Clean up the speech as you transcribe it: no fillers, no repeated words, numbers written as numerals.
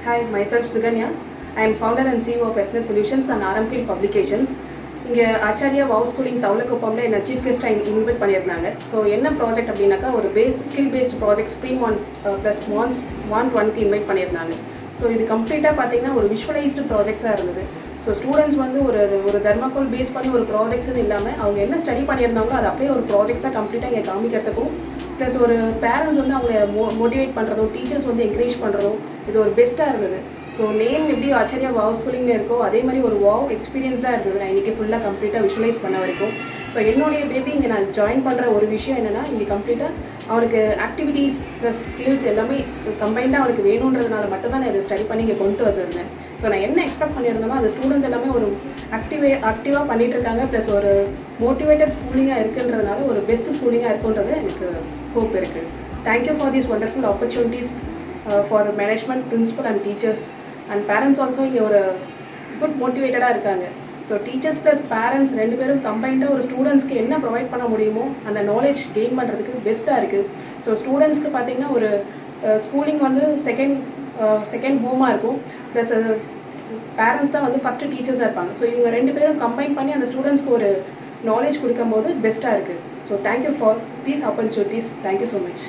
Hi, myself Suganya. I am founder and CEO of SNET Solutions and RMKIL Publications. இங்கே Acharya wow schooling தவளக்குப்பம்ல என்ன chief கெஸ்ட்டாக invite பண்ணியிருந்தாங்க. So என்ன project அப்படின்னாக்கா ஒரு skill based project spring one plus ஒன்க்கு invite பண்ணியிருந்தாங்க. ஸோ இது கம்ப்ளீட்டாக பார்த்தீங்கன்னா ஒரு விஷுவலைஸ்டு ப்ராஜெக்ட்ஸாக இருந்தது. ஸோ ஸ்டூடெண்ட்ஸ் வந்து ஒரு தர்மாக்கோல் பேஸ் பண்ணி ஒரு ப்ராஜெக்ட்ஸ்னு இல்லாமல் அவங்க என்ன ஸ்டடி பண்ணியிருந்தாங்களோ அது அப்படியே ஒரு ப்ராஜெக்ட்ஸாக கம்ப்ளீட்டாக இங்கே காமிக்கிறதுக்கும் ப்ளஸ் ஒரு பேரண்ட்ஸ் வந்து அவங்கள மோட்டிவேட் பண்ணுறதும் டீச்சர்ஸ் வந்து என்கரேஜ் பண்ணுறதும் இது ஒரு பெஸ்ட்டாக இருந்தது. ஸோ நேம் எப்படி ஆச்சாரியா வாவ் ஸ்கூலிங்கில் இருக்கோ அதே மாதிரி ஒரு வாவ் எக்ஸ்பீரியன்ஸ்டாக இருந்தது. நான் இன்றைக்கி ஃபுல்லாக கம்ப்ளீட்டாக விஷுவலைஸ் பண்ண வரைக்கும். ஸோ என்னுடைய பேபி இங்கே நான் ஜாயின் பண்ணுற ஒரு விஷயம் என்னென்னா இங்கே கம்ப்ளீட்டாக அவனுக்கு ஆக்டிவிட்டீஸ் ப்ளஸ் ஸ்கில்ஸ் எல்லாமே கம்பைண்டாக அவனுக்கு வேணுன்றதுனால மட்டும்தான் நான் இதை ஸ்டடி பண்ணி இங்கே கொண்டு வந்திருந்தேன். ஸோ நான் என்ன எக்ஸ்பெக்ட் பண்ணியிருந்தேன்னா அந்த ஸ்டூடெண்ட்ஸ் எல்லாமே ஒரு ஆக்டிவாக பண்ணிகிட்டு இருக்காங்க ப்ளஸ் ஒரு மோட்டிவேட்டட் ஸ்கூலிங்காக இருக்குன்றதுனால ஒரு பெஸ்ட் ஸ்கூலிங்காக இருக்குன்றது எனக்கு ஹோப் இருக்குது. Thank you for these wonderful opportunities for management principal and teachers and parents also இங்கே ஒரு குட் மோட்டிவேட்டடாக இருக்காங்க. ஸோ டீச்சர்ஸ் ப்ளஸ் பேரண்ட்ஸ் ரெண்டு பேரும் கம்பைண்டாக ஒரு ஸ்டூடெண்ட்ஸ்க்கு என்ன ப்ரொவைட் பண்ண முடியுமோ அந்த நாலேஜ் கெயின் பண்ணுறதுக்கு பெஸ்ட்டாக இருக்குது. ஸோ ஸ்டூடெண்ட்ஸ்க்கு பார்த்திங்கன்னா ஒரு ஸ்கூலிங் வந்து செகண்ட் ஹோமாக இருக்கும் ப்ளஸ் பேரண்ட்ஸ் தான் வந்து ஃபஸ்ட்டு டீச்சர்ஸாக இருப்பாங்க. ஸோ இவங்க ரெண்டு பேரும் கம்பைன் பண்ணி அந்த ஸ்டூடெண்ட்ஸ்க்கு ஒரு நாலேஜ் கொடுக்கும்போது பெஸ்ட்டாக இருக்குது. So thank you for these opportunities. Thank you so much.